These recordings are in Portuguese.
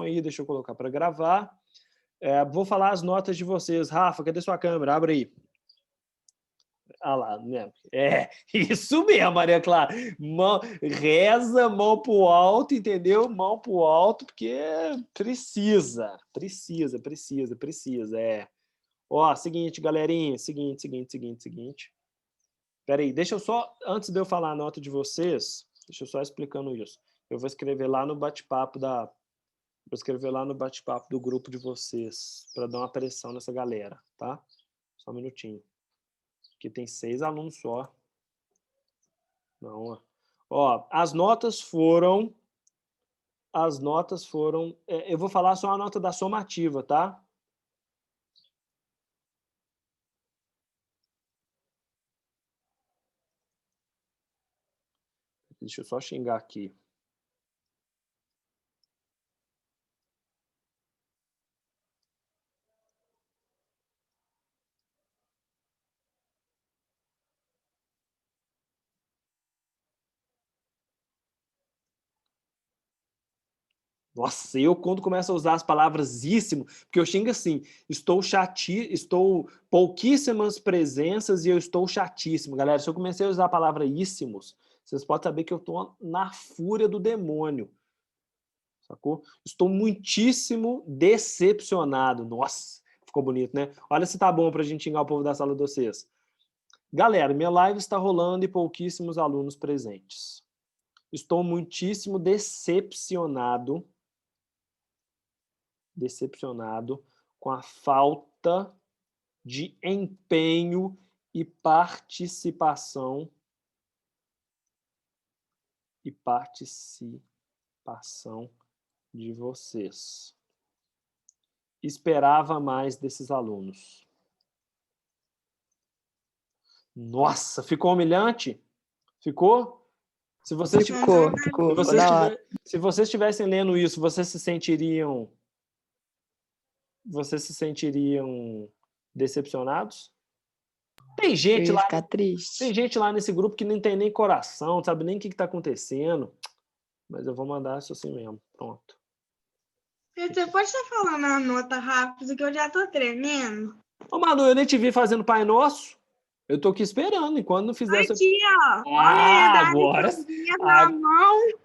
aí, deixa eu colocar para gravar. Vou falar as notas de vocês. Rafa, cadê sua câmera? Abre aí. Ah lá, né? Isso mesmo, Maria Clara. Reza, mão pro alto, entendeu? Mão pro alto, porque precisa. Ó, seguinte, galerinha, seguinte. Peraí, deixa eu só, antes de eu falar a nota de vocês, deixa eu só explicando isso. Eu vou escrever lá no bate-papo do grupo de vocês, para dar uma pressão nessa galera, tá? Só um minutinho. Aqui tem 6 alunos só. Não, ó, as notas foram, eu vou falar só a nota da somativa, tá? Deixa eu só xingar aqui. Nossa, eu quando começo a usar as palavras íssimo, porque eu xingo assim, estou pouquíssimas presenças e eu estou chatíssimo. Galera, se eu comecei a usar a palavra íssimos, vocês podem saber que eu estou na fúria do demônio. Sacou? Estou muitíssimo decepcionado. Nossa, ficou bonito, né? Olha se tá bom pra gente xingar o povo da sala de vocês. Galera, minha live está rolando e pouquíssimos alunos presentes. Estou muitíssimo decepcionado com a falta de empenho e participação de vocês. Esperava mais desses alunos. Nossa, ficou humilhante? Ficou? Se vocês estivessem lendo isso, vocês se sentiriam decepcionados? Tem gente lá nesse grupo que não tem nem coração, não sabe nem o que está acontecendo. Mas eu vou mandar isso assim mesmo. Pronto. Você pode estar falando a nota rápida que eu já tô tremendo? Ô, Manu, eu nem te vi fazendo Pai Nosso. Eu tô aqui esperando, enquanto não fizer... Aqui, ó. Olha,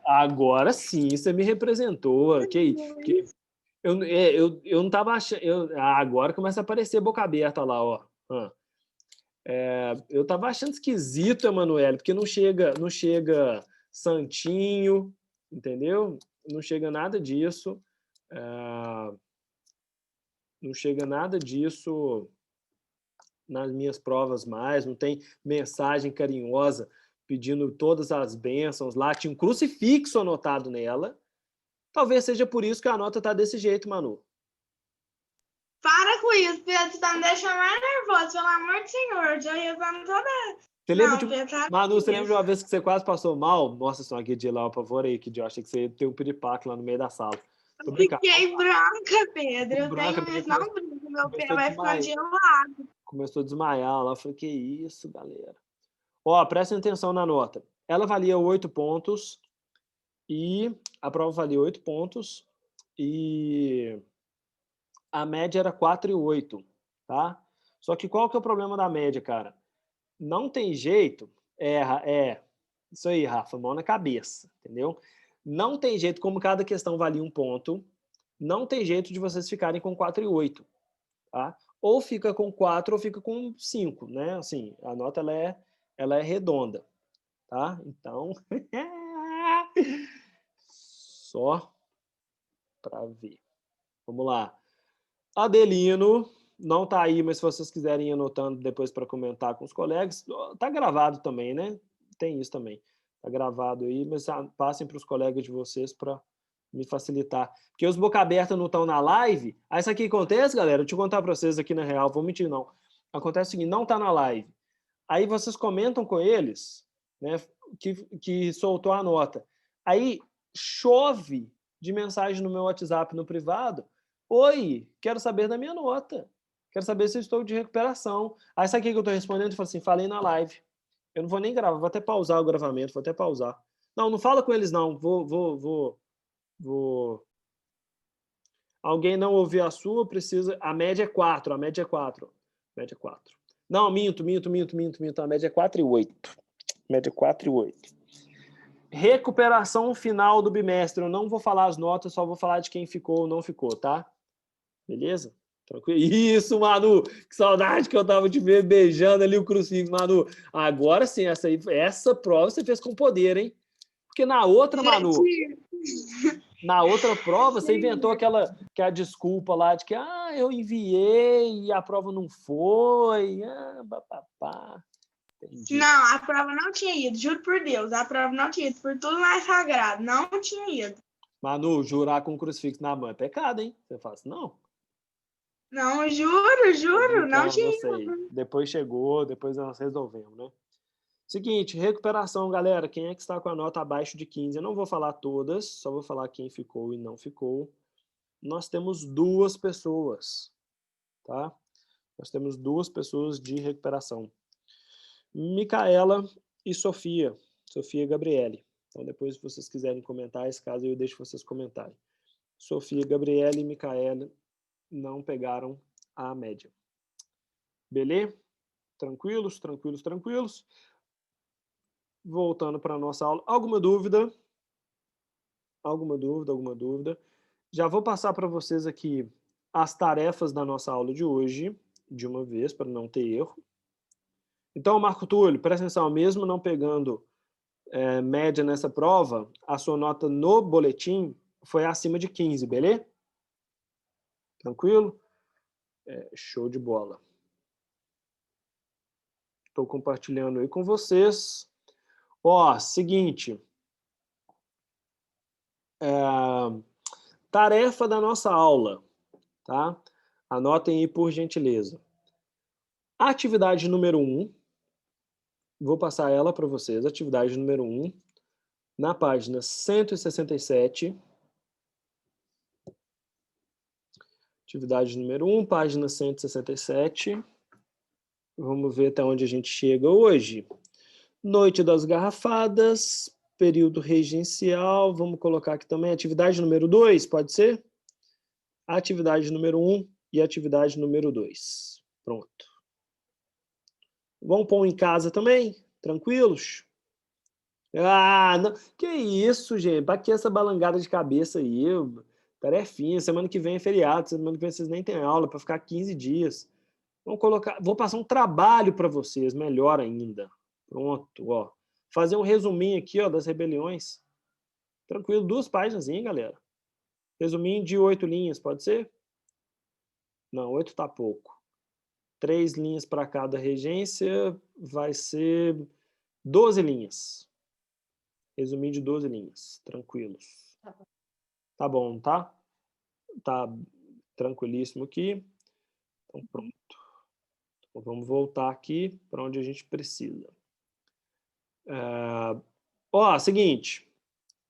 agora sim, você me representou. Eu não tava achando... agora começa a aparecer boca aberta lá, ó. Eu tava achando esquisito, Emanuele, porque não chega santinho, entendeu? Não chega nada disso. Não chega nada disso nas minhas provas mais, não tem mensagem carinhosa pedindo todas as bênçãos lá, tinha um crucifixo anotado nela. Talvez seja por isso que a nota tá desse jeito, Manu. Para com isso, Pedro, você tá me deixando mais nervoso, pelo amor de Senhor, já rezando toda... Manu, você lembra de uma vez que você quase passou mal? Nossa senhora, que dia lá, eu apavorei, que dia, eu achei que você ia ter um piripaque lá no meio da sala. Fiquei branca, Pedro. Eu tenho mesmo, não brinco, meu pé vai ficar gelado. Começou a desmaiar lá. Eu falei, que isso, galera. Ó, prestem atenção na nota. Ela valia 8 pontos e a prova valia 8 pontos e a média era 4,8, tá? Só que qual que é o problema da média, cara? Não tem jeito, isso aí, Rafa, mão na cabeça, entendeu? Não tem jeito, como cada questão valia 1 ponto, não tem jeito de vocês ficarem com 4,8, tá? Ou fica com 4 ou fica com 5, né? Assim, a nota ela é redonda, tá? Então, só para ver. Vamos lá. Adelino não tá aí, mas se vocês quiserem ir anotando depois para comentar com os colegas, tá gravado também, né? Tem isso também. Tá gravado aí, mas passem para os colegas de vocês para me facilitar. Porque os boca aberta não estão na live. Aí isso aqui acontece, galera, deixa eu contar para vocês aqui na real, vou mentir não. Acontece o seguinte, não tá na live. Aí vocês comentam com eles, né, que soltou a nota. Aí chove de mensagem no meu WhatsApp no privado. Oi, quero saber da minha nota. Quero saber se eu estou de recuperação. Aí sabe o que eu estou respondendo? Eu falo assim, falei na live. Eu não vou nem gravar, vou até pausar o gravamento, vou até pausar. Não, não fala com eles não, vou Alguém não ouviu a sua, precisa... A média é 4, a média é 4. A média é 4. Não, minto. A média é 4,8. Média é 4,8. Recuperação final do bimestre. Eu não vou falar as notas, só vou falar de quem ficou ou não ficou, tá? Beleza? Tranquilo? Isso, Manu! Que saudade que eu tava te ver beijando ali o crucifixo, Manu. Agora sim, essa prova você fez com poder, hein? Porque na outra, Manu, na outra prova, você inventou aquela desculpa lá de que eu enviei e a prova não foi. Papapá. Entendi. Não, a prova não tinha ido, juro por Deus. A prova não tinha ido, por tudo mais sagrado. Não tinha ido. Manu, jurar com um crucifixo na mão é pecado, hein? Você fala assim, não. Não, juro, não tinha Eu sei. ido. Depois chegou, depois nós resolvemos, né? Seguinte, recuperação, galera. Quem é que está com a nota abaixo de 15? Eu não vou falar todas, só vou falar quem ficou e não ficou. Nós temos 2 pessoas, tá? Nós temos 2 pessoas de recuperação. Micaela e Sofia. Sofia e Gabriele. Então, depois, se vocês quiserem comentar esse caso, eu deixo vocês comentarem. Sofia, Gabriele e Micaela não pegaram a média. Beleza? Tranquilos? Voltando para a nossa aula. Alguma dúvida? Alguma dúvida? Já vou passar para vocês aqui as tarefas da nossa aula de hoje, de uma vez, para não ter erro. Então, Marco Túlio, presta atenção, mesmo não pegando média nessa prova, a sua nota no boletim foi acima de 15, beleza? Tranquilo? Show de bola. Estou compartilhando aí com vocês. Ó, seguinte. Tarefa da nossa aula, tá? Anotem aí, por gentileza. Atividade número 1. Vou passar ela para vocês. Atividade número 1. Na página 167. Atividade número 1, página 167. Vamos ver até onde a gente chega hoje. Noite das garrafadas, período regencial. Vamos colocar aqui também atividade número 2, pode ser? Atividade número 1 e atividade número 2. Pronto. Vamos pôr em casa também? Tranquilos? Não. Que isso, gente? Pra que essa balangada de cabeça aí? Tarefinha. Semana que vem é feriado. Semana que vem vocês nem têm aula para ficar 15 dias. Vou passar um trabalho para vocês, melhor ainda. Pronto, ó. Fazer um resuminho aqui, ó, das rebeliões. Tranquilo, 2 páginas, hein, galera? Resuminho de 8 linhas, pode ser? Não, 8 tá pouco. 3 linhas para cada regência, vai ser 12 linhas. Resuminho de 12 linhas, tranquilos. Tá bom, tá? Tá tranquilíssimo aqui. Então, pronto. Então, vamos voltar aqui para onde a gente precisa. Seguinte.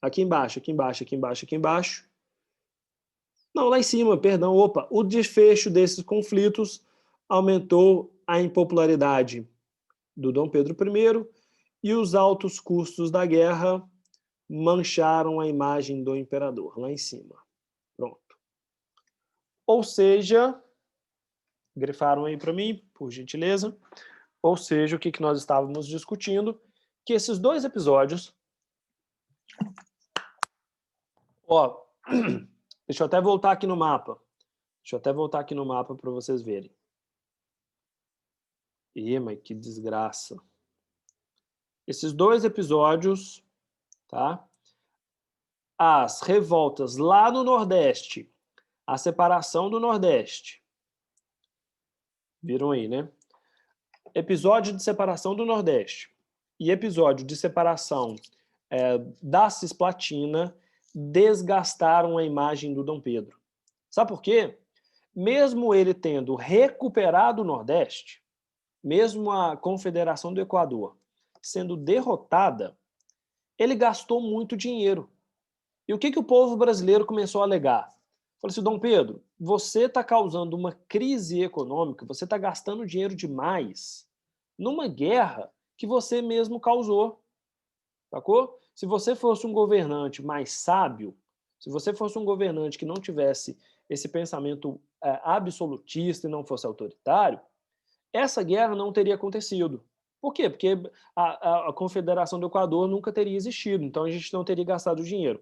Aqui embaixo. Não, lá em cima, perdão. Opa, o desfecho desses conflitos aumentou a impopularidade do Dom Pedro I e os altos custos da guerra mancharam a imagem do imperador, lá em cima. Pronto. Ou seja, grifaram aí para mim, por gentileza. Ou seja, o que nós estávamos discutindo, que esses 2 episódios... Ó, deixa eu até voltar aqui no mapa. Para vocês verem. Mas que desgraça. Esses 2 episódios, tá? As revoltas lá no Nordeste, a separação do Nordeste. Viram aí, né? Episódio de separação do Nordeste e episódio de separação da Cisplatina desgastaram a imagem do Dom Pedro. Sabe por quê? Mesmo ele tendo recuperado o Nordeste, mesmo a Confederação do Equador sendo derrotada, ele gastou muito dinheiro. E o que o povo brasileiro começou a alegar? Falou assim, Dom Pedro, você está causando uma crise econômica, você está gastando dinheiro demais numa guerra que você mesmo causou. Sacou? Se você fosse um governante mais sábio, Se você fosse um governante que não tivesse esse pensamento absolutista e não fosse autoritário, essa guerra não teria acontecido. Por quê? Porque a Confederação do Equador nunca teria existido, então a gente não teria gastado dinheiro.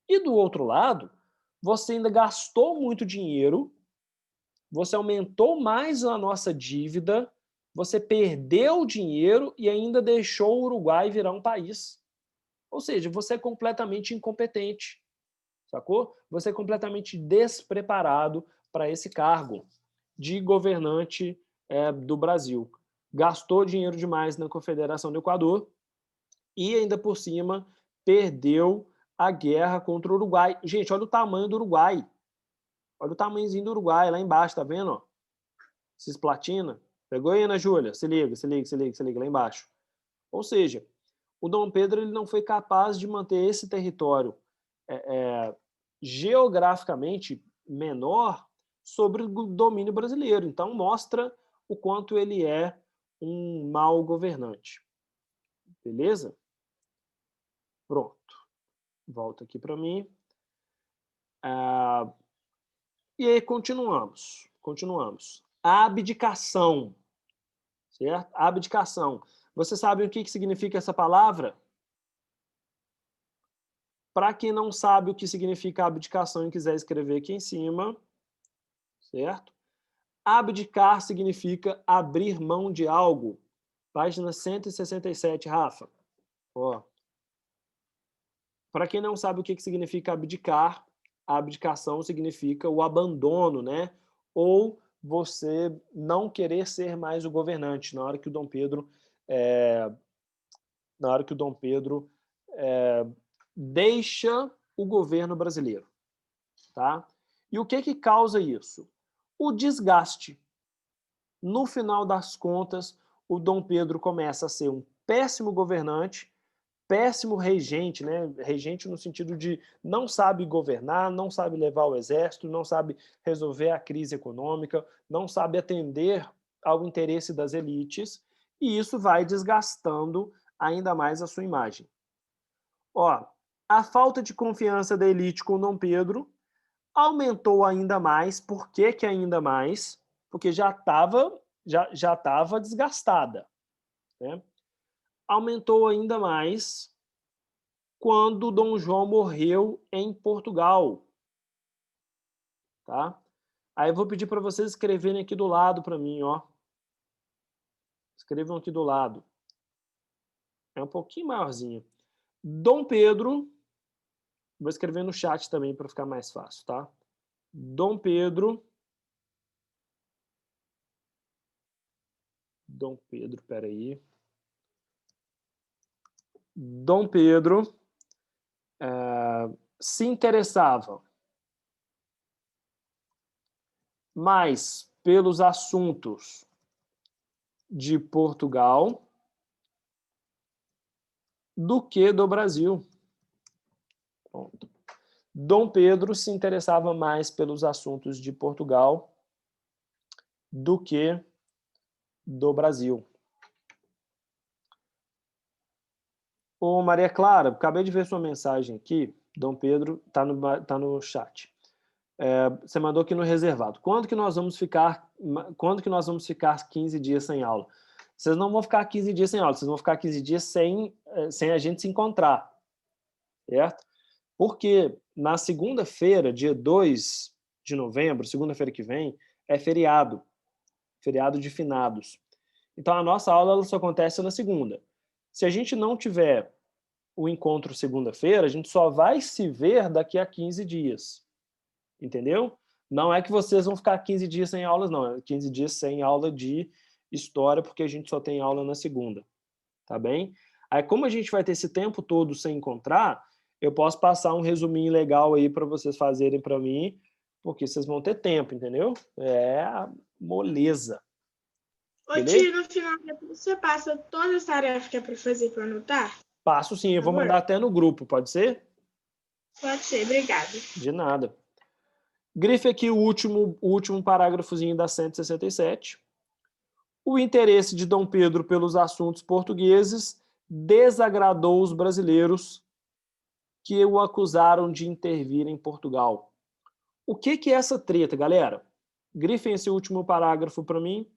E do outro lado, você ainda gastou muito dinheiro, você aumentou mais a nossa dívida, você perdeu dinheiro e ainda deixou o Uruguai virar um país. Ou seja, você é completamente incompetente, sacou? Você é completamente despreparado para esse cargo de governante do Brasil. Gastou dinheiro demais na Confederação do Equador e ainda por cima perdeu a guerra contra o Uruguai. Gente, olha o tamanho do Uruguai. Olha o tamanhozinho do Uruguai lá embaixo, tá vendo? Ó? Cisplatina. Pegou aí, Ana Júlia? Se liga, se liga, se liga, se liga lá embaixo. Ou seja, o Dom Pedro ele não foi capaz de manter esse território geograficamente menor sobre o domínio brasileiro. Então, mostra o quanto ele é um mau governante. Beleza? Pronto. Volta aqui para mim. E aí, continuamos. A abdicação. Certo? A abdicação. Você sabe o que significa essa palavra? Para quem não sabe o que significa abdicação e quiser escrever aqui em cima, certo? Abdicar significa abrir mão de algo. Página 167, Rafa. Ó. Para quem não sabe o que significa abdicar, a abdicação significa o abandono, né? Ou você não querer ser mais o governante na hora que o Dom Pedro deixa o governo brasileiro, tá? E o que causa isso? O desgaste. No final das contas, o Dom Pedro começa a ser um péssimo governante, péssimo regente, né? Regente no sentido de não sabe governar, não sabe levar o exército, não sabe resolver a crise econômica, não sabe atender ao interesse das elites, e isso vai desgastando ainda mais a sua imagem. Ó, a falta de confiança da elite com Dom Pedro aumentou ainda mais. Por que ainda mais? Porque já estava desgastada, né? Aumentou ainda mais quando Dom João morreu em Portugal. Tá? Aí eu vou pedir para vocês escreverem aqui do lado para mim, ó. Escrevam aqui do lado. É um pouquinho maiorzinho. Dom Pedro, vou escrever no chat também para ficar mais fácil, tá? Dom Pedro, peraí. Dom Pedro se interessava mais pelos assuntos de Portugal do que do Brasil. Pronto. Dom Pedro se interessava mais pelos assuntos de Portugal do que do Brasil. Ô, Maria Clara, acabei de ver sua mensagem aqui. Dom Pedro tá no chat. Você mandou aqui no reservado. Quando que nós vamos ficar 15 dias sem aula? Vocês não vão ficar 15 dias sem aula, vocês vão ficar 15 dias sem a gente se encontrar. Certo? Porque na segunda-feira, dia 2 de novembro, segunda-feira que vem, é feriado de finados. Então, a nossa aula ela só acontece na segunda. Se a gente não tiver o encontro segunda-feira, a gente só vai se ver daqui a 15 dias. Entendeu? Não é que vocês vão ficar 15 dias sem aulas, não. É 15 dias sem aula de história, porque a gente só tem aula na segunda. Tá bem? Aí, como a gente vai ter esse tempo todo sem encontrar, eu posso passar um resuminho legal aí para vocês fazerem para mim, porque vocês vão ter tempo, entendeu? É a moleza. Ô, tio, no final, você passa todas as tarefas que é para fazer para anotar? Passo sim, eu vou mandar até no grupo, pode ser? Pode ser, obrigada. De nada. Grife aqui o último parágrafozinho da 167. O interesse de Dom Pedro pelos assuntos portugueses desagradou os brasileiros, que o acusaram de intervir em Portugal. O que é essa treta, galera? Grifem esse último parágrafo para mim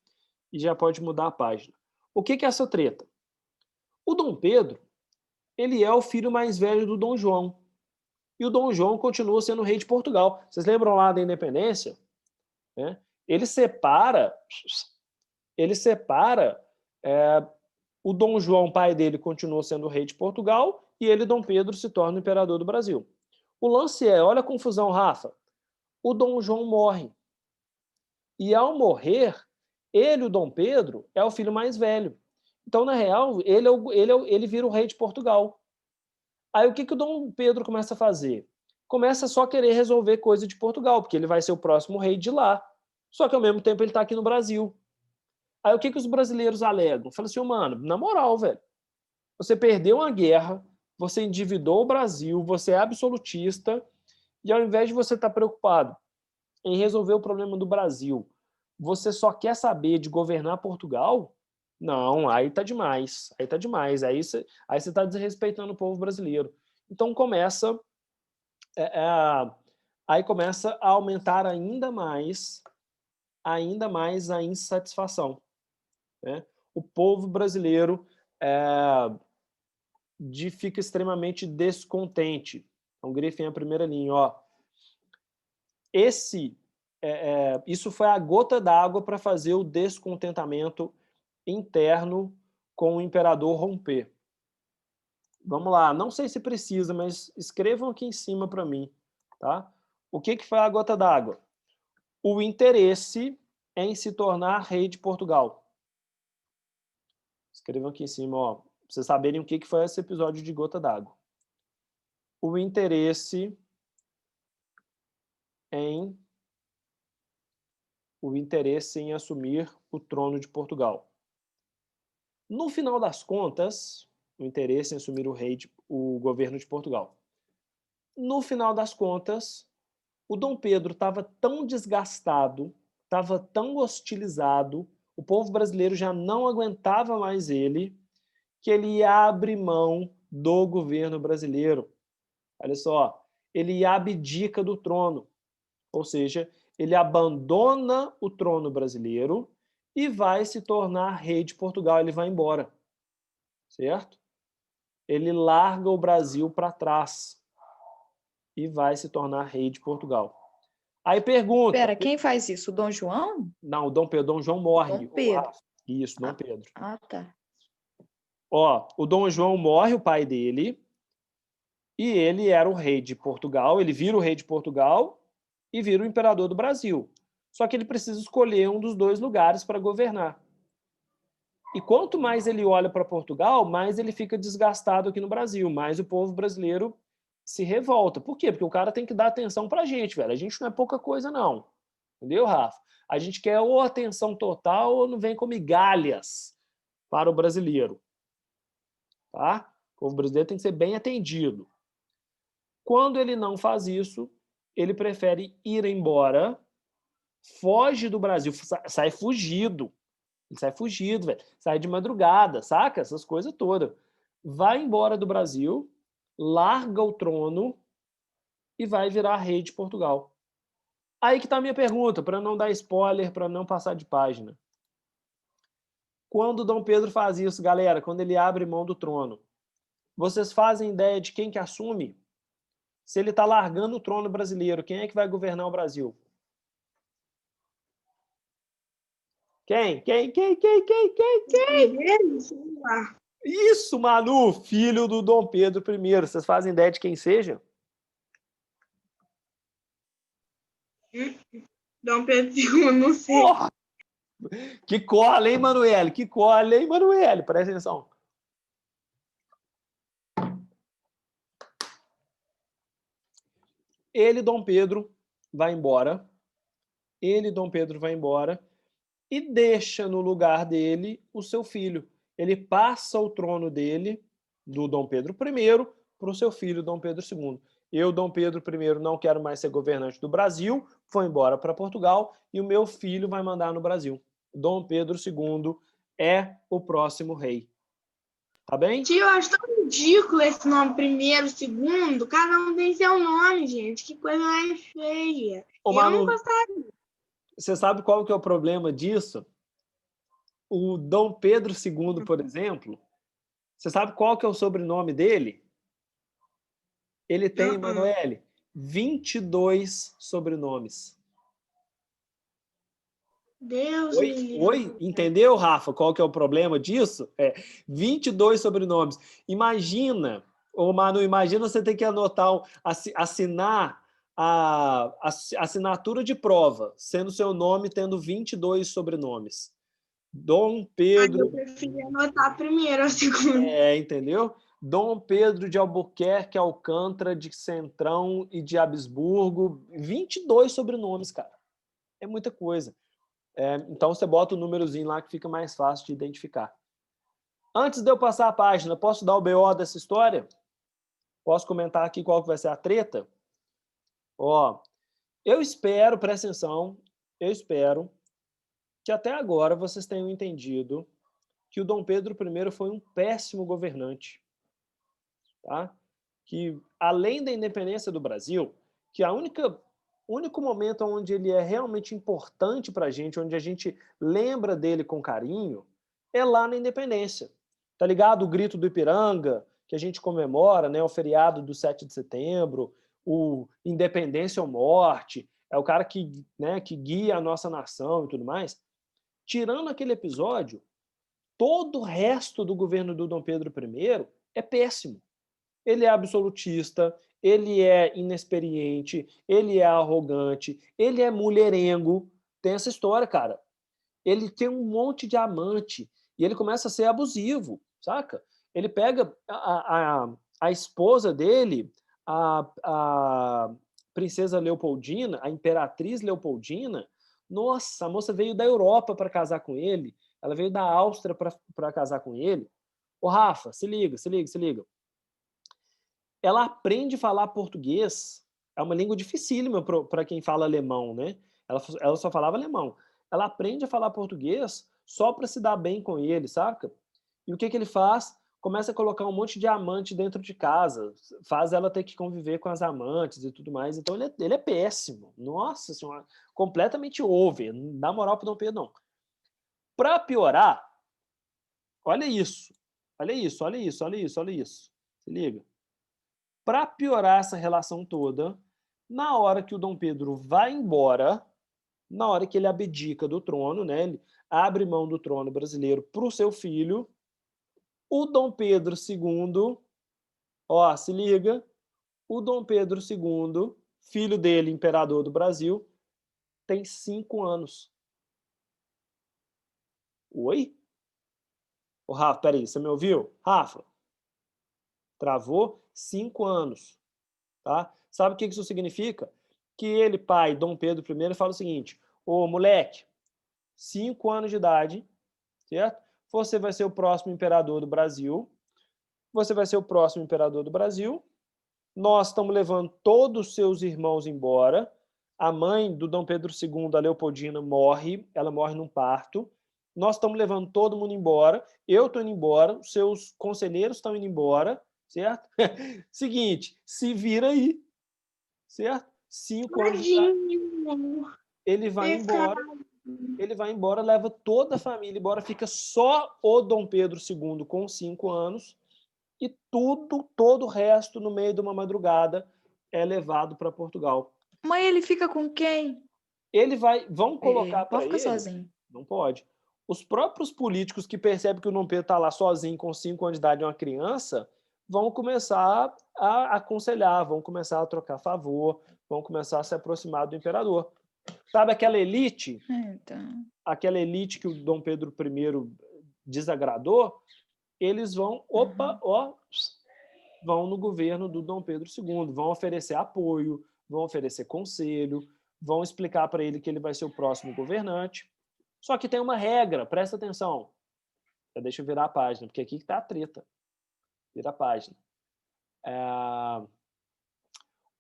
e já pode mudar a página. O que é essa treta? O Dom Pedro, ele é o filho mais velho do Dom João. E o Dom João continua sendo rei de Portugal. Vocês lembram lá da independência? Né? Ele separa o Dom João, pai dele, continua sendo rei de Portugal e ele, Dom Pedro, se torna o imperador do Brasil. O lance é, olha a confusão, Rafa. O Dom João morre. E ao morrer, ele, o Dom Pedro, é o filho mais velho. Então, na real, ele vira o rei de Portugal. Aí o que o Dom Pedro começa a fazer? Começa só a querer resolver coisa de Portugal, porque ele vai ser o próximo rei de lá. Só que ao mesmo tempo ele está aqui no Brasil. Aí o que os brasileiros alegam? Falam assim, mano, na moral, velho, você perdeu uma guerra, você endividou o Brasil, você é absolutista, e ao invés de você estar preocupado em resolver o problema do Brasil, você só quer saber de governar Portugal? Não, aí tá demais. Aí tá demais. Aí você tá desrespeitando o povo brasileiro. Então começa a aumentar ainda mais a insatisfação. Né? O povo brasileiro fica extremamente descontente. Então, grifem a primeira linha. Ó. Isso foi a gota d'água para fazer o descontentamento interno com o imperador romper. Vamos lá, não sei se precisa, mas escrevam aqui em cima para mim. Tá? O que foi a gota d'água? O interesse em se tornar rei de Portugal. Escrevam aqui em cima, ó, para vocês saberem o que foi esse episódio de gota d'água. O interesse em assumir o trono de Portugal. No final das contas, o interesse em assumir o governo de Portugal. No final das contas, o Dom Pedro estava tão desgastado, estava tão hostilizado, o povo brasileiro já não aguentava mais ele, que ele ia abrir mão do governo brasileiro. Olha só, ele abdica do trono, ou seja, ele abandona o trono brasileiro e vai se tornar rei de Portugal, ele vai embora, certo? Ele larga o Brasil para trás e vai se tornar rei de Portugal. Aí pergunta... Espera, quem faz isso? O Dom João? Não, o Dom Pedro. Dom João morre. Dom Pedro. Isso, Dom Pedro. Ah, tá. Ó, o Dom João morre, o pai dele, e ele era o rei de Portugal, ele vira o rei de Portugal e vira o imperador do Brasil. Só que ele precisa escolher um dos dois lugares para governar. E quanto mais ele olha para Portugal, mais ele fica desgastado aqui no Brasil, mais o povo brasileiro se revolta. Por quê? Porque o cara tem que dar atenção pra gente, velho. A gente não é pouca coisa, não. Entendeu, Rafa? A gente quer ou atenção total ou não vem com migalhas para o brasileiro. Tá? O povo brasileiro tem que ser bem atendido. Quando ele não faz isso, ele prefere ir embora, foge do Brasil, sai fugido. Ele sai fugido, velho. Sai de madrugada, saca? Essas coisas todas. Vai embora do Brasil, larga o trono e vai virar rei de Portugal. Aí que está a minha pergunta, para não dar spoiler, para não passar de página. Quando Dom Pedro faz isso, galera, quando ele abre mão do trono, vocês fazem ideia de quem que assume? Se ele está largando o trono brasileiro, quem é que vai governar o Brasil? Quem? Isso, Manu, filho do Dom Pedro I. Vocês fazem ideia de quem seja? Dom Pedro II, não sei. Porra! Que cola, hein, Manuele? Que cola, hein, Manuele? Presta atenção. Ele, Dom Pedro, vai embora. Dom Pedro, vai embora e deixa no lugar dele o seu filho. Ele passa o trono dele, do Dom Pedro I, para o seu filho, Dom Pedro II. Eu, Dom Pedro I, não quero mais ser governante do Brasil, vou embora para Portugal e o meu filho vai mandar no Brasil. Dom Pedro II é o próximo rei. Tá bem? Tio, eu acho tão ridículo esse nome primeiro, segundo. Cada um tem seu nome, gente. Que coisa mais feia. Ô, Eu não Manu, gostaria. você sabe qual que é o problema disso? O Dom Pedro II, por exemplo, você sabe qual que é o sobrenome dele? Ele tem, Emanuele, 22 sobrenomes. Deus me Oi? Oi? livre. Entendeu, Rafa, qual que é o problema disso? 22 sobrenomes. Imagina, ô Manu, imagina você ter que anotar, assinar a assinatura de prova, sendo seu nome tendo 22 sobrenomes. Dom Aí eu Pedro, preferi anotar primeiro a segunda. entendeu? Dom Pedro de Albuquerque, Alcântara, de Centrão e de Habsburgo. 22 sobrenomes, cara. É muita coisa. Então você bota o númerozinho lá que fica mais fácil de identificar. Antes de eu passar a página, posso dar o BO dessa história? Posso comentar aqui qual que vai ser a treta? Ó, eu espero, presta atenção, eu espero que até agora vocês tenham entendido que o Dom Pedro I foi um péssimo governante. Tá? Que, além da independência do Brasil, que o único momento onde ele é realmente importante para a gente, onde a gente lembra dele com carinho, é lá na independência. Tá ligado? O Grito do Ipiranga, que a gente comemora, né? O feriado do 7 de setembro, o Independência ou Morte, é o cara que, né, que guia a nossa nação e tudo mais. Tirando aquele episódio, todo o resto do governo do Dom Pedro I é péssimo. Ele é absolutista, ele é inexperiente, ele é arrogante, ele é mulherengo. Tem essa história, cara. Ele tem um monte de amante e ele começa a ser abusivo, saca? Ele pega a esposa dele, a princesa Leopoldina, a imperatriz Leopoldina. Nossa, a moça veio da Europa para casar com ele, ela veio da Áustria para casar com ele. Ô, Rafa, se liga, se liga, se liga. Ela aprende a falar português, é uma língua dificílima para quem fala alemão, né? Ela só falava alemão. Ela aprende a falar português só para se dar bem com ele, saca? E o que ele faz? Começa a colocar um monte de amante dentro de casa, faz ela ter que conviver com as amantes e tudo mais. Então ele é péssimo. Nossa senhora, completamente over. Não dá moral pro Dom Pedro, não. Para piorar, olha isso. Olha isso, olha isso, olha isso, olha isso. Se liga. Para piorar essa relação toda, na hora que o Dom Pedro vai embora, na hora que ele abdica do trono, né, ele abre mão do trono brasileiro para o seu filho, o Dom Pedro II, ó, se liga, o Dom Pedro II, filho dele, imperador do Brasil, tem 5 anos. Oi? Ô, Rafa, peraí, você me ouviu? Rafa, travou? 5 anos. Tá? Sabe o que isso significa? Que ele, pai, Dom Pedro I, fala o seguinte: ô moleque, 5 anos de idade, certo? Você vai ser o próximo imperador do Brasil. Você vai ser o próximo imperador do Brasil. Nós estamos levando todos os seus irmãos embora. A mãe do Dom Pedro II, a Leopoldina, morre. Ela morre num parto. Nós estamos levando todo mundo embora. Eu estou indo embora. Os seus conselheiros estão indo embora. Certo? Seguinte, se vira aí. Certo? 5 anos de idade. Tadinho. Ele vai embora, leva toda a família embora, fica só o Dom Pedro II com 5 anos e todo o resto, no meio de uma madrugada, é levado para Portugal. Mas ele fica com quem? Vão colocar para Pode ficar ele, sozinho. não pode. Os próprios políticos que percebem que o Dom Pedro está lá sozinho com 5 anos de idade e uma criança, vão começar a aconselhar, vão começar a trocar favor, vão começar a se aproximar do imperador. Sabe aquela elite? Então. Aquela elite que o Dom Pedro I desagradou, eles vão, vão no governo do Dom Pedro II, vão oferecer apoio, vão oferecer conselho, vão explicar para ele que ele vai ser o próximo governante. Só que tem uma regra, presta atenção. Deixa eu virar a página, porque aqui está a treta. Vira a página.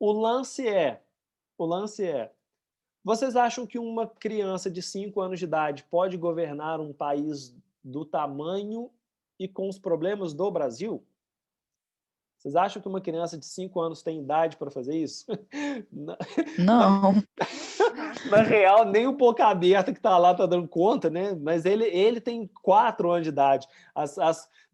O lance é, vocês acham que uma criança de 5 anos de idade pode governar um país do tamanho e com os problemas do Brasil? Vocês acham que uma criança de 5 anos tem idade para fazer isso? Não. Na real, nem o boca aberta que está lá está dando conta, né? Mas ele tem 4 anos de idade.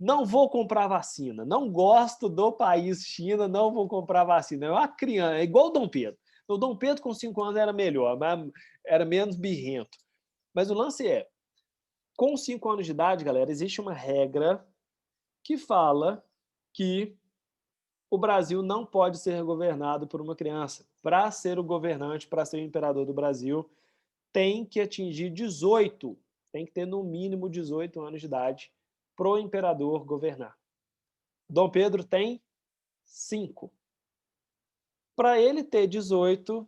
Não vou comprar vacina. Não gosto do país China, não vou comprar vacina. É uma criança, é igual o Dom Pedro. O Dom Pedro com 5 anos era melhor, mas era menos birrento. Mas o lance é, com 5 anos de idade, galera, existe uma regra que fala que o Brasil não pode ser governado por uma criança. Para ser o governante, para ser o imperador do Brasil, tem que atingir 18, tem que ter no mínimo 18 anos de idade para o imperador governar. Dom Pedro tem 5. Para ele ter 18,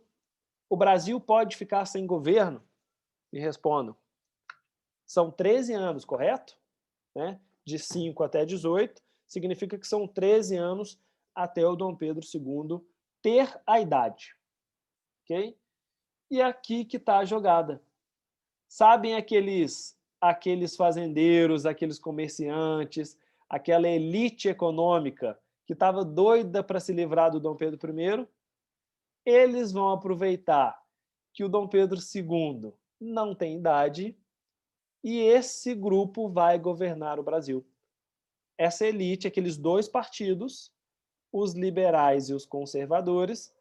o Brasil pode ficar sem governo? Me respondam. São 13 anos, correto? Né? De 5 até 18, significa que são 13 anos até o Dom Pedro II ter a idade. Ok? E aqui que está a jogada. Sabem aqueles fazendeiros, aqueles comerciantes, aquela elite econômica que estava doida para se livrar do Dom Pedro I? Eles vão aproveitar que o Dom Pedro II não tem idade e esse grupo vai governar o Brasil. Essa elite, aqueles 2 partidos, os liberais e os conservadores,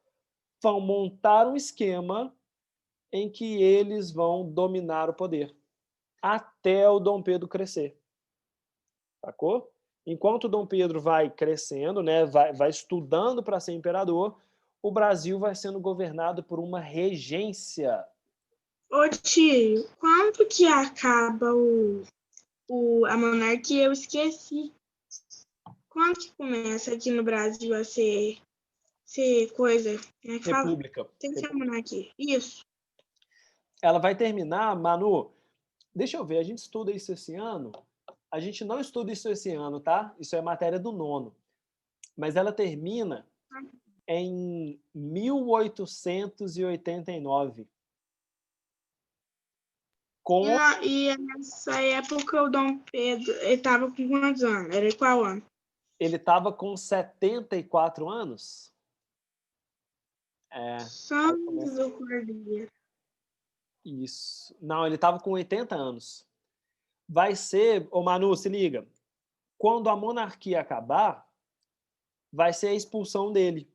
vão montar um esquema em que eles vão dominar o poder até o Dom Pedro crescer. Sacou? Enquanto o Dom Pedro vai crescendo, né, vai estudando para ser imperador, o Brasil vai sendo governado por uma regência. Ô tio, quando que acaba a monarquia? Eu esqueci. Quando que começa aqui no Brasil a ser coisa? Como é que fala? República. Tem que ser a monarquia. Isso. Ela vai terminar, Manu, deixa eu ver, a gente estuda isso esse ano? A gente não estuda isso esse ano, tá? Isso é matéria do 9º. Mas ela termina em 1889. E nessa época o Dom Pedro, ele estava com quantos anos? Era qual ano? Ele estava com 74 anos. Santos do Cordeiro. Isso. Não, ele estava com 80 anos. Vai ser... Ô Manu, se liga. Quando a monarquia acabar, vai ser a expulsão dele.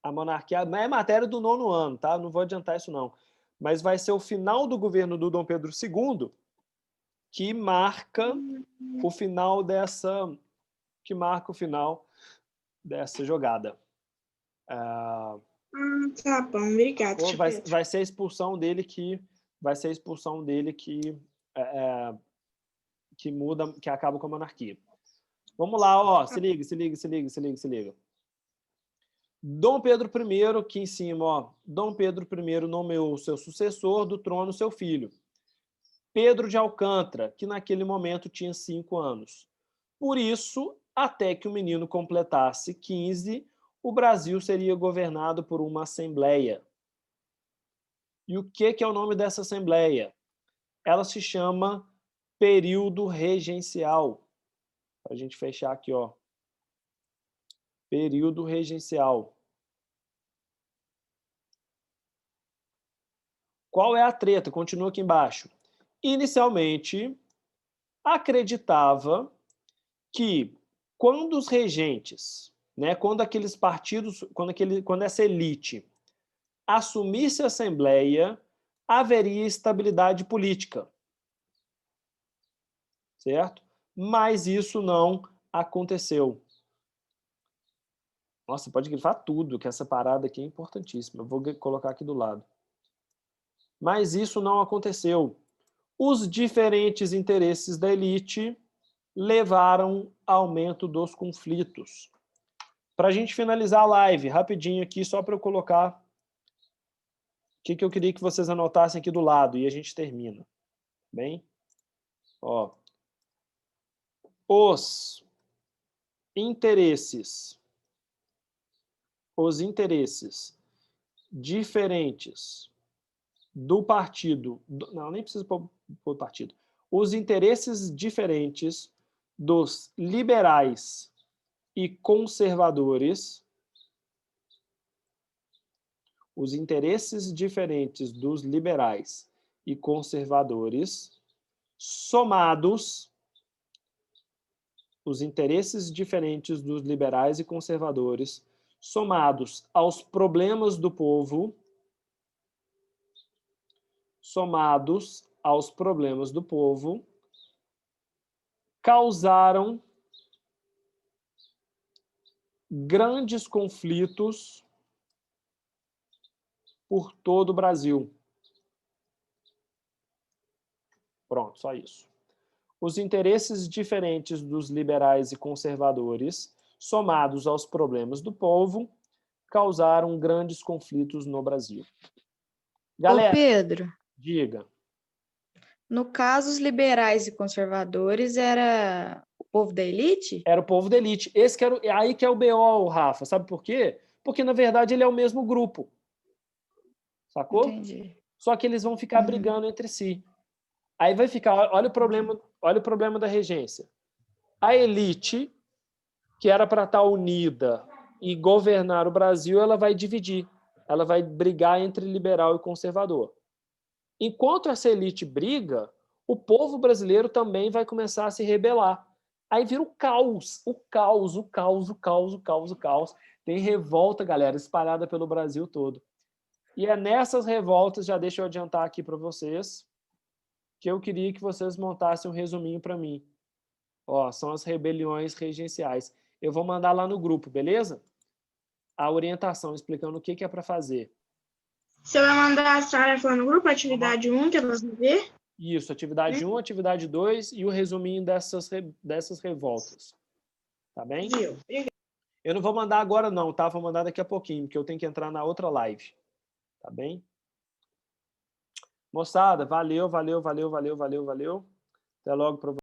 A monarquia... Não é matéria do 9º ano, tá? Não vou adiantar isso, não. Mas vai ser o final do governo do Dom Pedro II que marca o final dessa... que marca o final dessa jogada. Tá bom, obrigado. Vai ser a expulsão dele que que muda, que acaba com a monarquia. Vamos lá, ó, se liga. Dom Pedro I, aqui em cima, ó, Dom Pedro I nomeou seu sucessor do trono, seu filho, Pedro de Alcântara, que naquele momento tinha 5 anos. Por isso, até que o menino completasse 15, o Brasil seria governado por uma assembleia. E o que é o nome dessa assembleia? Ela se chama período regencial. Para a gente fechar aqui, ó. Período regencial. Qual é a treta? Continua aqui embaixo. Inicialmente, acreditava que quando os regentes, né, quando aqueles partidos, quando essa elite assumisse a Assembleia, haveria estabilidade política. Certo? Mas isso não aconteceu. Nossa, pode grifar tudo, que essa parada aqui é importantíssima. Eu vou colocar aqui do lado. Mas isso não aconteceu. Os diferentes interesses da elite levaram ao aumento dos conflitos. Para a gente finalizar a live, rapidinho aqui, só para eu colocar o que eu queria que vocês anotassem aqui do lado, e a gente termina. Bem? Ó. Os interesses diferentes do partido... Não, nem preciso pôr partido. Os interesses diferentes dos liberais e conservadores, os interesses diferentes dos liberais e conservadores, somados, os interesses diferentes dos liberais e conservadores, somados aos problemas do povo, causaram grandes conflitos por todo o Brasil. Pronto, só isso. Os interesses diferentes dos liberais e conservadores, somados aos problemas do povo, causaram grandes conflitos no Brasil. Galera, Ô, Pedro, diga. no caso, os liberais e conservadores era o povo da elite? Era o povo da elite. Esse que era, aí que é o BO, Rafa. Sabe por quê? Porque, na verdade, ele é o mesmo grupo. Sacou? Entendi. Só que eles vão ficar brigando entre si. Aí vai ficar, olha o problema da regência. A elite, que era para estar unida e governar o Brasil, ela vai dividir. Ela vai brigar entre liberal e conservador. Enquanto essa elite briga, o povo brasileiro também vai começar a se rebelar. Aí vira o caos. Tem revolta, galera, espalhada pelo Brasil todo. E é nessas revoltas, já deixa eu adiantar aqui para vocês, que eu queria que vocês montassem um resuminho para mim. Ó, são as rebeliões regenciais. Eu vou mandar lá no grupo, beleza? A orientação explicando o que é para fazer. Você vai mandar as tarefas no grupo, atividade 1, que é para ver? Isso, atividade 1, atividade 2 e o resuminho dessas revoltas. Tá bem? Eu não vou mandar agora não, tá? Vou mandar daqui a pouquinho, porque eu tenho que entrar na outra live. Tá bem? Moçada, valeu. Até logo para